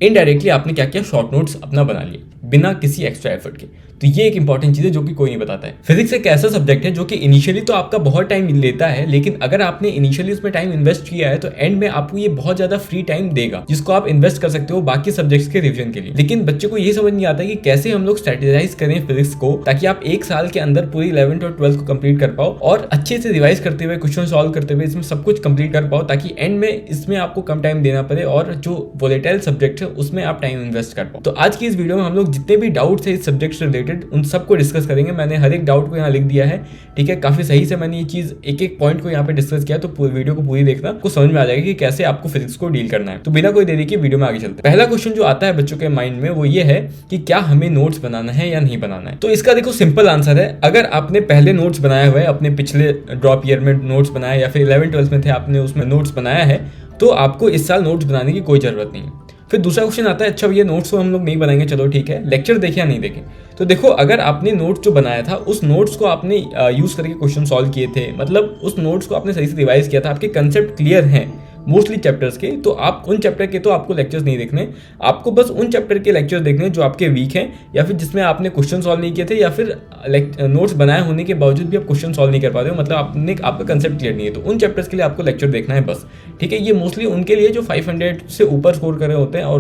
Indirectly आपने क्या किया, शॉर्ट नोट्स अपना बना लिए बिना किसी एक्स्ट्रा एफर्ट के। तो ये एक इंपॉर्टेंट चीज है जो कि कोई नहीं बताता है। फिजिक्स एक ऐसा सब्जेक्ट है जो कि इनिशियली तो आपका बहुत टाइम लेता है, लेकिन अगर आपने इनिशियली उसमें टाइम इन्वेस्ट किया है तो एंड में आपको ये बहुत ज्यादा फ्री टाइम देगा जिसको आप इन्वेस्ट कर सकते हो बाकी सब्जेक्ट्स के रिविजन के लिए। लेकिन बच्चे को ये समझ नहीं आता कि कैसे हम लोग स्ट्रेटेजाइज करें फिजिक्स को ताकि आप एक साल के अंदर पूरी 11th और 12th को कंप्लीट कर पाओ और अच्छे से रिवाइज करते हुए, क्वेश्चन सॉल्व करते हुए इसमें सब कुछ कंप्लीट कर पाओ, ताकि एंड में इसमें आपको कम टाइम देना पड़े और जो वोलेटाइल सब्जेक्ट है उसमें आप टाइम इन्वेस्ट कर पाओ। तो आज की इस वीडियो में हम लोग जितने भी डाउट्स है इस सब्जेक्ट से रिलेटेड उन सबको डिस्कस करेंगे। मैंने हर एक डाउट को यहाँ लिख दिया है, ठीक है, काफी सही से मैंने ये चीज एक एक पॉइंट को यहाँ पे डिस्कस किया। तो वीडियो को पूरी देखना, आपको समझ में आ जाएगा कि कैसे आपको फिजिक्स को डील करना है। तो बिना कोई देरी के वीडियो में आगे चलते हैं। पहला क्वेश्चन जो आता है बच्चों के माइंड में वो ये है कि क्या हमें नोट्स बनाना है या नहीं बनाना है। तो इसका देखो सिंपल आंसर है, अगर आपने पहले नोट्स बनाए हुए, अपने पिछले ड्रॉप ईयर में नोट्स बनाया या फिर 11th 12th में थे आपने उसमें नोट्स बनाया है, तो आपको इस साल नोट्स बनाने की कोई जरूरत नहीं है। फिर दूसरा क्वेश्चन आता है, अच्छा भैया नोट्स तो हम लोग नहीं बनाएंगे, चलो ठीक है, लेक्चर देखे या नहीं देखे। तो देखो, अगर आपने नोट्स जो बनाया था उस नोट्स को आपने यूज करके क्वेश्चन सॉल्व किए थे, मतलब उस नोट्स को आपने सही से रिवाइज किया था, आपके कंसेप्ट क्लियर हैं मोस्टली चैप्टर्स के, तो आप उन चैप्टर के तो आपको लेक्चर्स नहीं देखने, आपको बस उन चैप्टर के लेक्चर्स देखने जो आपके वीक हैं या फिर जिसमें आपने क्वेश्चन सॉल्व नहीं किए थे या फिर नोट्स बनाए होने के बावजूद भी आप क्वेश्चन सॉल्व नहीं कर पाते हो, मतलब आपका कंसेप्ट क्लियर नहीं है, तो उन चैप्टर्स के लिए आपको लेक्चर देखना है बस, ठीक है। ये मोस्टली उनके लिए जो 500 से ऊपर स्कोर कर रहे होते हैं और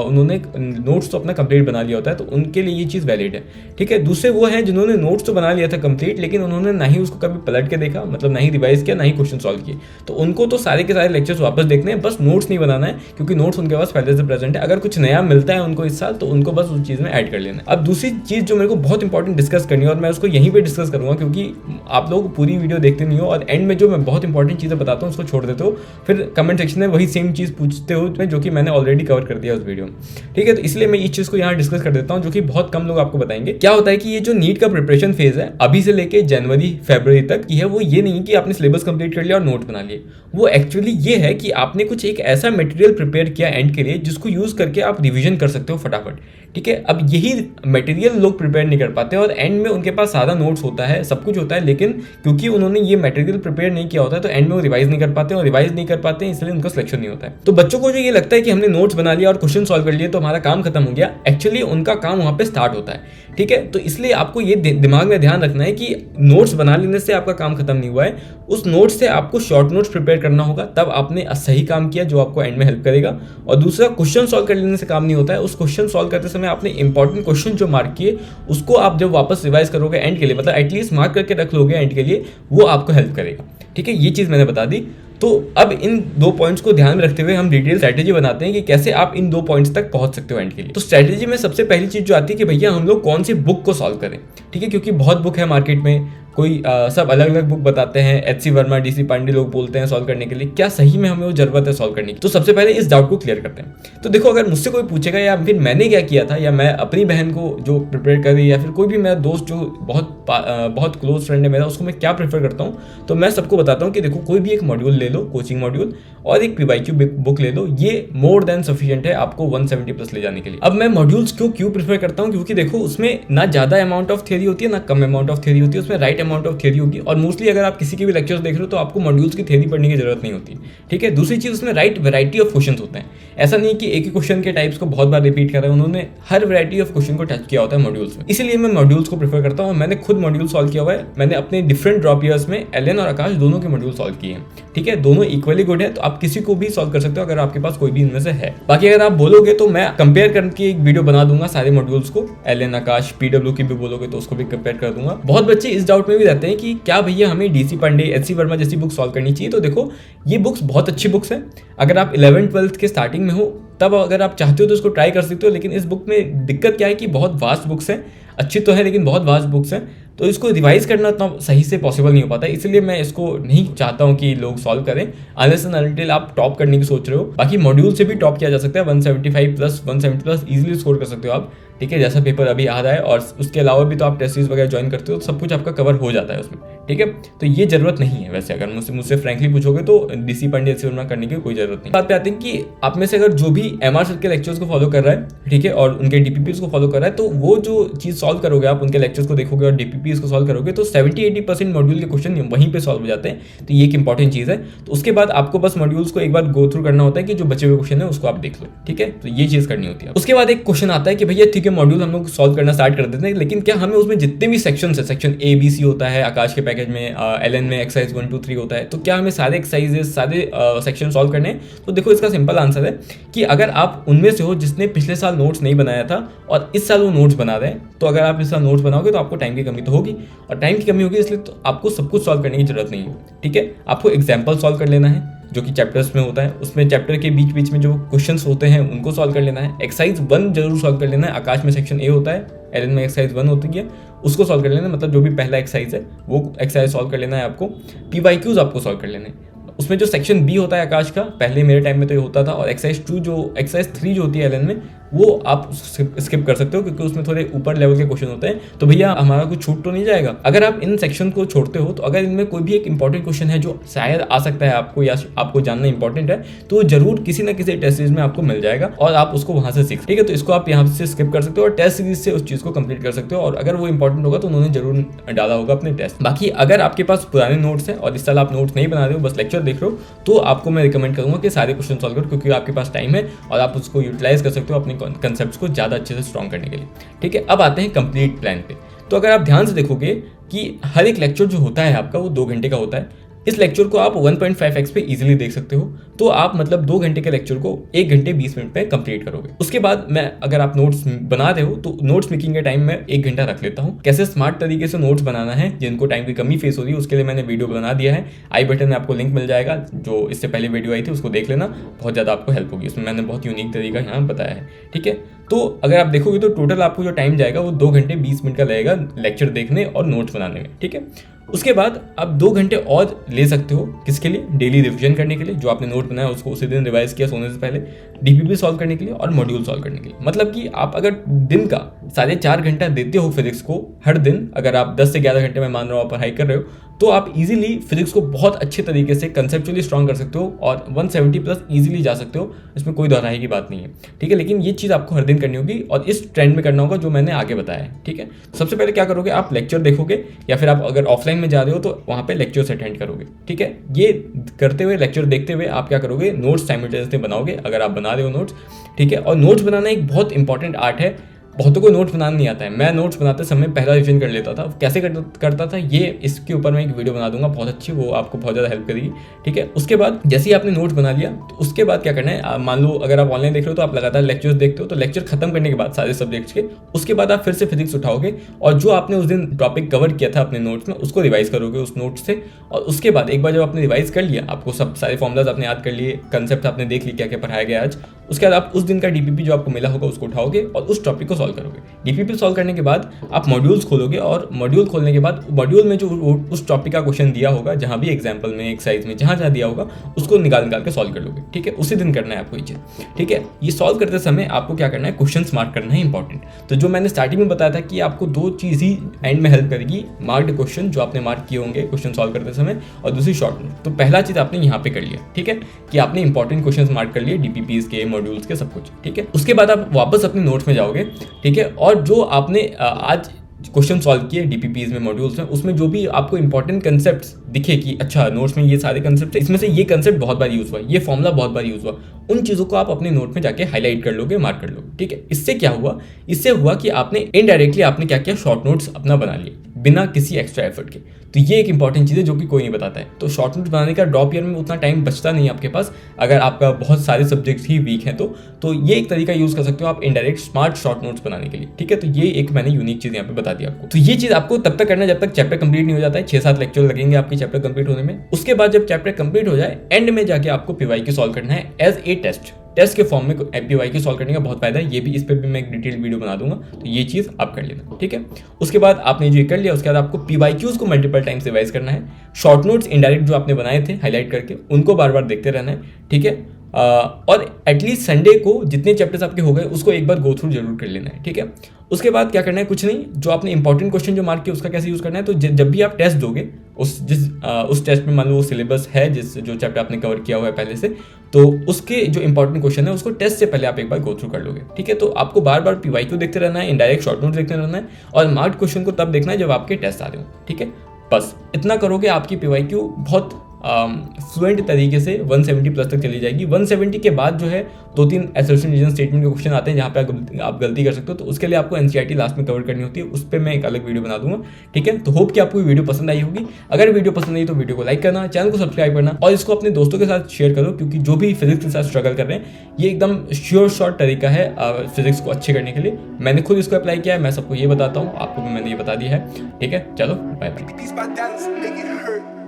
उन्होंने नोट्स तो अपना कंप्लीट बना लिया होता है, तो उनके लिए ये चीज़ वैलिड है, ठीक है। दूसरे वो हैं जिन्होंने नोट्स तो बना लिया था कंप्लीट, लेकिन उन्होंने ना ही उसको कभी पलट के देखा, मतलब ना ही रिवाइज किया, ना ही क्वेश्चन सॉल्व किए, तो उनको तो सारे के सारे लेक्चर्स वापस देखने हैं, बस नोट्स नहीं बनाना है, क्योंकि नोट्स उनके पास पहले से प्रेजेंट है। अगर कुछ नया मिलता है उनको इस साल तो उनको बस उस चीज़ में ऐड कर लेना है। अब दूसरी चीज़ जो मेरे को बहुत इंपॉर्टेंट डिस्कस करनी है और मैं उसको यहीं पे डिस्कस करूंगा, क्योंकि आप लोग पूरी वीडियो देखते नहीं हो और एंड में जो मैं बहुत इंपॉर्टेंट चीज़ें बताता हूँ उसको छोड़ देते हो, फिर कमेंट सेक्शन में वही सेम चीज़ पूछते हो जो कि मैंने ऑलरेडी कवर कर दिया उस वीडियो में, ठीक है। तो इसलिए मैं इस चीज़ को यहाँ डिस्कस कर देता हूँ जो कि बहुत कम लोग आपको बताएंगे। क्या होता है कि ये जो नीट का प्रिपरेशन फेज है अभी से लेके जनवरी फरवरी तक की है, वो ये नहीं कि आपने सिलेबस कंप्लीट कर लिया और नोट बना लिए, वो एक्चुअली ये है कि आपने कुछ एक ऐसा मटेरियल प्रिपेयर किया एंड के लिए जिसको यूज करके आप रिवीजन कर सकते हो फटाफट, ठीक है। अब यही मटेरियल लोग प्रिपेयर नहीं कर पाते और एंड में उनके पास सारा नोट्स होता है, सब कुछ होता है, लेकिन क्योंकि उन्होंने ये मटेरियल प्रिपेयर नहीं किया होता है तो एंड में वो रिवाइज नहीं कर पाते और रिवाइज नहीं कर पाते हैं, इसलिए उनका सिलेक्शन नहीं होता है। तो बच्चों को जो ये लगता है कि हमने नोट्स बना लिया और क्वेश्चन सॉल्व कर लिए तो हमारा काम खत्म हो गया, एक्चुअली उनका काम वहां पे स्टार्ट होता है, ठीक है। तो इसलिए आपको ये दिमाग में ध्यान रखना है कि नोट्स बना लेने से आपका काम खत्म नहीं हुआ है, उस नोट्स से आपको शॉर्ट नोट्स प्रिपेयर करना होगा, तब आपने सही काम किया जो आपको एंड में हेल्प करेगा। और दूसरा, क्वेश्चन सॉल्व कर लेने से काम नहीं होता है, उस क्वेश्चन सॉल्व करते समय आपने इंपॉर्टेंट क्वेश्चन जो मार्क किए उसको आप जब वापस रिवाइज करोगे एंड के लिए, मतलब एटलीस्ट मार्क करके रख लोगे एंड के लिए, वो आपको हेल्प करेगा, ठीक है। ये चीज़ मैंने बता दी। तो अब इन दो पॉइंट्स को ध्यान में रखते हुए हम डिटेल स्ट्रैटेजी बनाते हैं कि कैसे आप इन दो पॉइंट्स तक पहुंच सकते हो एंड के लिए। तो स्ट्रैटेजी में सबसे पहली चीज जो आती है कि भैया हम लोग कौन सी बुक को सॉल्व करें, ठीक है, क्योंकि बहुत बुक है मार्केट में, कोई सब अलग अलग बुक बताते हैं, H C Verma, D C Pandey लोग बोलते हैं सॉल्व करने के लिए, क्या सही में हमें वो जरूरत है सॉल्व करने की। तो सबसे पहले इस डाउट को क्लियर करते हैं। तो देखो, अगर मुझसे कोई पूछेगा या फिर मैंने क्या किया था या मैं अपनी बहन को जो प्रिपेयर कर रही है या फिर कोई भी मेरा दोस्त जो बहुत क्लोज फ्रेंड है मेरा, उसको मैं क्या प्रेफर करता हूँ, तो मैं सबको बताता हूँ कि देखो कोई भी एक मॉड्यूल ले लो, कोचिंग मॉड्यूल, और एक PYQ बुक ले लो, ये मोर देन सफिशिएंट है आपको 170+ ले जाने के लिए। अब मैं मॉड्यूल्स क्यों प्रेफर करता हूँ, क्योंकि देखो उसमें ना ज्यादा अमाउंट ऑफ थ्योरी होती है ना कम अमाउंट ऑफ थ्योरी होती है, उसमें राइट अमाउंट ऑफ थ्योरी होगी और मोस्टली अगर आप किसी के भी लेक्चर्स देख रहे हो तो आपको मॉड्यूल्स की थ्योरी पढ़ने की जरूरत नहीं होती, ठीक है। दूसरी चीज, उसमें राइट वैरायटी ऑफ क्वेश्चन होते हैं, ऐसा नहीं कि एक ही क्वेश्चन के टाइप्स को बहुत बार रिपीट कर रहे हैं, उन्होंने हर वैरायटी ऑफ क्वेश्चन को टच किया होता है मॉड्यूल्स में, इसलिए मैं मॉड्यूल्स को प्रेफर करता हूँ। मैंने खुद मॉड्यूल सॉल्व किया हुआ है, मैंने अपने डिफरेंट ड्रॉप ईयर्स में एलन और आकाश दोनों के मॉड्यूल सॉल्व किए हैं, ठीक है। दोनों इक्वली गुड है, तो आप किसी को भी सॉल्व कर सकते हो अगर आपके पास कोई भी इनमें से है। बाकी अगर आप बोलोगे तो मैं कंपेयर करके एक वीडियो बना दूंगा सारे मॉड्यूल्स को, एलन, आकाश, PW की भी बोलोगे तो उसको भी कंपेयर कर दूंगा। बहुत बच्चे इस डाउट में भी रहते हैं कि क्या भैया हमें DC पांडे, HC वर्मा जैसी बुक सॉल्व करनी चाहिए। तो देखो, ये बुक्स बहुत अच्छी बुक्स हैं, अगर आप 11th 12th के स्टार्टिंग में हो तब अगर आप चाहते हो तो इसको ट्राई कर सकते हो, लेकिन इस बुक में दिक्कत क्या है कि बहुत वास्ट बुक्स हैं, अच्छी तो है लेकिन बहुत वास्ट बुक्स हैं, तो इसको रिवाइज करना इतना सही से पॉसिबल नहीं हो पाता, इसलिए मैं इसको नहीं चाहता हूं कि लोग सॉल्व करें अनलेस एंड अनटिल आप टॉप करने की सोच रहे हो। बाकी मॉड्यूल से भी टॉप किया जा सकता है, 175+, 170+ इजीली स्कोर कर सकते हो आप, ठीक है, जैसा पेपर अभी आ रहा है। और उसके अलावा भी तो आप टेस्ट सीरीज वगैरह ज्वाइन करते हो तो सब कुछ आपका कवर हो जाता है उसमें, ठीक है। तो ये जरूरत नहीं है, वैसे अगर मुझसे फ्रैंकली पूछोगे तो DC पांडे, HC वर्मा करने की कोई जरूरत नहीं। बात पे आते हैं कि आप में से अगर जो भी MR सर के लेक्चर्स को फॉलो कर रहा है, ठीक है, और उनके DPPs को फॉलो कर रहा है, तो वो जो चीज़ सॉल्व सॉल्व करोगे, आप उनके लेक्चर्स को देखोगे और डीपीपीएस को सॉल्व करोगे तो 70-80% मॉड्यूल के क्वेश्चन वहीं पे सॉल्व हो जाते हैं। तो ये एक इंपॉर्टेंट चीज़ है। तो उसके बाद आपको बस मॉड्यूल्स को एक बार गो थ्रू करना होता है कि जो बचे हुए क्वेश्चन है उसको आप देख लो, ठीक है। तो ये चीज़ करनी होती है। उसके बाद एक क्वेश्चन आता है कि भैया ठीक है, मॉड्यूल हम लोग सॉल्व करना स्टार्ट कर देते हैं, लेकिन क्या हमें उसमें जितने भी सेक्शन है, सेक्शन ABC होता है आकाश के पैकेज में, LN में एक्सरसाइज 1 2 3 होता है, तो क्या हमें सारे एक्सरसाइजेस सारे सेक्शन सॉल्व करने हैं? तो देखो इसका सिंपल आंसर है कि अगर आप उनमें से हो जिसने पिछले साल नोट्स नहीं बनाया था और इस साल वो नोट्स बना रहे हैं, तो अगर आप इस साल नोट्स बनाओगे तो आपको टाइम की कमी तो होगी, और टाइम की कमी होगी इसलिए तो आपको सब कुछ सॉल्व करने की जरूरत नहीं है, ठीक है। आपको एग्जाम्पल सॉल्व कर लेना है जो कि चैप्टर्स में होता है, उसमें चैप्टर के बीच बीच में जो क्वेश्चंस होते हैं उनको सॉल्व कर लेना है। एक्सरसाइज 1 जरूर सॉल्व कर लेना है। आकाश में सेक्शन A होता है, LN में एक्सरसाइज 1 होती है, उसको सॉल्व कर लेना है। मतलब जो भी पहला एक्सरसाइज है वो एक्सरसाइज सॉल्व कर लेना है आपको। PYQs आपको सॉल्व कर लेने हैं। उसमें जो सेक्शन B होता है आकाश का, पहले मेरे टाइम में तो ये होता था, और एक्सरसाइज 3 जो होती है LN में, वो आप स्किप कर सकते हो क्योंकि उसमें थोड़े ऊपर लेवल के क्वेश्चन होते हैं। तो भैया हमारा कुछ छूट तो नहीं जाएगा अगर आप इन सेक्शन को छोड़ते हो। तो अगर इनमें कोई भी एक इंपॉर्टेंट क्वेश्चन है जो शायद आ सकता है आपको या आपको जानना इंपॉर्टेंट है, तो जरूर किसी ना किसी टेस्ट सीरीज में आपको मिल जाएगा और आप उसको वहां से सीख, ठीक है। तो इसको आप यहाँ से स्किप कर सकते हो और टेस्ट सीरीज से उस चीज को कंप्लीट कर सकते हो, और अगर वो इंपॉर्टेंट होगा तो उन्होंने जरूर डाला होगा अपने टेस्ट। बाकी अगर आपके पास पुराने नोट्स हैं और इस साल आप नोट्स नहीं बना रहे हो, बस लेक्चर देख रहे हो, तो आपको मैं रिकमेंड करूंगा कि सारे क्वेश्चन सॉल्व करो, क्योंकि आपके पास टाइम है और आप उसको यूटिलाइज कर सकते हो अपने कंसेप्ट्स को ज़्यादा अच्छे से स्ट्रॉन्ग करने के लिए, ठीक है। अब आते हैं कंप्लीट प्लान पे। तो अगर आप ध्यान से देखोगे कि हर एक लेक्चर जो होता है आपका वो 2 घंटे का होता है। इस लेक्चर को आप 1.5x पे इजीली देख सकते हो। तो आप मतलब 2 घंटे के लेक्चर को 1 घंटे 20 मिनट पे कंप्लीट करोगे। उसके बाद मैं अगर आप नोट्स बना रहे हो तो नोट्स मेकिंग के टाइम में 1 घंटा रख लेता हूँ। कैसे स्मार्ट तरीके से नोट्स बनाना है जिनको टाइम की कमी फेस हो रही है, उसके लिए मैंने वीडियो बना दिया है। आई बटन में आपको लिंक मिल जाएगा, जो इससे पहले वीडियो आई थी उसको देख लेना, बहुत ज़्यादा आपको हेल्प होगी। उसमें मैंने बहुत यूनिक तरीका यहाँ बताया है, ठीक है। तो अगर आप देखोगे तो टोटल आपको जो टाइम जाएगा वो 2 घंटे 20 मिनट का लगेगा लेक्चर देखने और नोट्स बनाने में, ठीक है। उसके बाद आप 2 घंटे और ले सकते हो किसके लिए? डेली रिवीजन करने के लिए। जो आपने नोट बनाया उसको उसी दिन रिवाइज किया सोने से पहले, डीपीपी सॉल्व करने के लिए और मॉड्यूल सॉल्व करने के लिए। मतलब कि आप अगर दिन का 4.5 घंटा देते हो फिजिक्स को हर दिन, अगर आप 10 से 11 घंटे में मान रहा हूँ आप पढ़ाई कर रहे हो, तो आप इजीली फिजिक्स को बहुत अच्छे तरीके से कंसेप्चुअली स्ट्रॉन्ग कर सकते हो और 170 प्लस इजीली जा सकते हो। इसमें कोई दोहराई की बात नहीं है, ठीक है। लेकिन ये चीज़ आपको हर दिन करनी होगी और इस ट्रेंड में करना होगा जो मैंने आगे बताया है, ठीक है। सबसे पहले क्या करोगे, आप लेक्चर देखोगे या फिर आप अगर ऑफलाइन में जा रहे हो तो वहाँ पे लेक्चर्स अटेंड करोगे, ठीक है। ये करते हुए लेक्चर देखते हुए आप क्या करोगे, नोट्स साइमल्टेनियसली बनाओगे अगर आप बना रहे हो नोट्स, ठीक है। और नोट्स बनाना एक बहुत इंपॉर्टेंट आर्ट है। बहुतों को नोट्स बनाना नहीं आता है। मैं नोट्स बनाते समय पहला रिविजन कर लेता था। कैसे करता था ये इसके ऊपर मैं एक वीडियो बना दूंगा बहुत अच्छी, वो आपको बहुत ज़्यादा हेल्प करेगी, ठीक है। उसके बाद जैसे ही आपने नोट्स बना लिया तो उसके बाद क्या करना है, मान लो अगर आप ऑनलाइन देख रहे हो तो आप लगातार लेक्चर्स देखते हो, तो लेक्चर खत्म करने के बाद सारे सब्जेक्ट्स के, उसके बाद आप फिर से फिजिक्स उठाओगे और जो आपने उस दिन टॉपिक कवर किया था अपने नोट्स में उसको रिवाइज करोगे उस नोट्स से। और उसके बाद एक बार जब आपने रिवाइज कर लिया, आपको सब सारे फॉर्मुलाज आपने याद कर लिए, कंसेप्ट आपने देख लिया क्या क्या पढ़ाया गया आज, उसके बाद आप उस दिन का डीपीपी जो आपको मिला होगा उसको उठाओगे और उस टॉपिक को सॉल्व करोगे। डीपीपी सॉल्व करने के बाद आप मॉड्यूल्स खोलोगे और मॉड्यूल खोलने के बाद मॉड्यूल में जो उस टॉपिक का क्वेश्चन दिया होगा, जहां भी एग्जांपल में एक्सरसाइज में जहां दिया होगा उसको निकाल के सॉल्व कर लोगे, ठीक है। उसी दिन करना है आपको ये चीज, ठीक है। ये सॉल्व करते समय आपको क्या करना है, क्वेश्चन मार्क करना है इंपॉर्टेंट। तो जो मैंने स्टार्टिंग में बताया था कि आपको 2 चीज ही एंड में हेल्प करेगी, मार्क्ड क्वेश्चन जो आपने मार्क किए होंगे क्वेश्चन सॉल्व करते समय, और दूसरी शॉर्ट नोट। तो पहला चीज आपने यहाँ पे कर लिया, ठीक है, कि आपने इंपॉर्टेंट क्वेश्चन मार्क कर लिए डीपीपीज के, मॉड्यूल्स के, सब कुछ, ठीक है। उसके बाद आप वापस अपने नोट्स में जाओगे, ठीक है, और जो आपने आज क्वेश्चन सॉल्व किए डीपीपीज में, मॉड्यूल्स में, उसमें जो भी आपको इंपॉर्टेंट कंसेप्ट्स दिखे कि अच्छा नोट्स में ये सारे कंसेप्ट है, इसमें से ये कंसेप्ट बहुत बार यूज हुआ, ये फॉर्मूला बहुत बार यूज हुआ, उन चीजों को आप अपने नोट में जाके हाईलाइट कर लोगे, मार्क कर लोगे, ठीक है। इससे क्या हुआ, इससे हुआ कि आपने इनडायरेक्टली आपने क्या किया, शॉर्ट नोट्स अपना बना लिए बिना किसी एक्स्ट्रा एफर्ट के। तो ये एक इंपॉर्टेंट चीज़ है जो कि कोई नहीं बताता है। तो शॉर्ट नोट्स बनाने का ड्रॉप ईयर में उतना टाइम बचता नहीं है आपके पास, अगर आपका बहुत सारे सब्जेक्ट्स ही वीक हैं तो ये एक तरीका यूज कर सकते हो आप इनडायरेक्ट स्मार्ट शॉर्ट नोट्स बनाने के लिए, ठीक है। तो ये एक मैंने यूनिक चीज़ यहाँ पे बता दी आपको। तो ये चीज़ आपको तब तक करना है जब तक चैप्टर कंप्लीट नहीं हो जाता है। 6-7 लेक्चर लगेंगे आपके चैप्टर कंप्लीट होने में। उसके बाद जब चैप्टर कंप्लीट हो जाए, एंड में जाके आपको पीवाईक्यू सॉल्व करना है एज ए टेस्ट के फॉर्म में। पीवाईक्यू सॉल्व करने का बहुत फायदा है, ये भी, इस पर भी मैं एक डिटेल वीडियो बना दूंगा, तो ये चीज़ आप कर लेना, ठीक है। उसके बाद आपने जो कर लिया, उसके बाद आपको पीवाईक्यूज को मल्टीपल टाइम्स रिवाइज करना है। शॉर्ट नोट्स इनडायरेक्ट जो आपने बनाए थे हाईलाइट करके, उनको बार बार देखते रहना है, ठीक है। और एटलीस्ट संडे को जितने चैप्टर्स आपके हो गए उसको एक बार गो थ्रू जरूर कर लेना है, ठीक है। उसके बाद क्या करना है, कुछ नहीं, जो आपने इंपॉर्टेंट क्वेश्चन जो मार्क किया उसका कैसे यूज़ करना है, तो जब भी आप टेस्ट दोगे उस टेस्ट में मान लो वो सिलेबस है जो चैप्टर आपने कवर किया हुआ है पहले से, तो उसके जो इंपॉर्टेंट क्वेश्चन है उसको टेस्ट से पहले आप एक बार गो थ्रू कर लोगे, ठीक है। तो आपको बार बार PYQ देखते रहना है, इनडायरेक्ट शॉर्ट नोट देखते रहना है, और मार्क क्वेश्चन को तब देखना है जब आपके टेस्ट आ रहे हो, ठीक है। बस इतना करोगे आपकी PYQ बहुत फ्लुएंट तरीके से 170 प्लस तक चली जाएगी। 170 के बाद जो है 2-3 एसर्शन रीजन स्टेटमेंट के क्वेश्चन आते हैं जहाँ पे आप गलती कर सकते हो, तो उसके लिए आपको NCERT लास्ट में कवर करनी होती है, उस पर मैं एक अलग वीडियो बना दूंगा, ठीक है। तो होप कि आपको वीडियो पसंद आई होगी। अगर वीडियो पसंद आई तो वीडियो को लाइक करना, चैनल को सब्सक्राइब करना और इसको अपने दोस्तों के साथ शेयर करो, क्योंकि जो भी फिजिक्स के साथ स्ट्रगल कर रहे हैं ये एकदम श्योर शॉर्ट तरीका है फिजिक्स को अच्छे करने के लिए। मैंने खुद इसको अप्लाई किया है, मैं सबको ये बताता हूँ, आपको भी मैंने ये बता दिया है, ठीक है। चलो बाय बाय।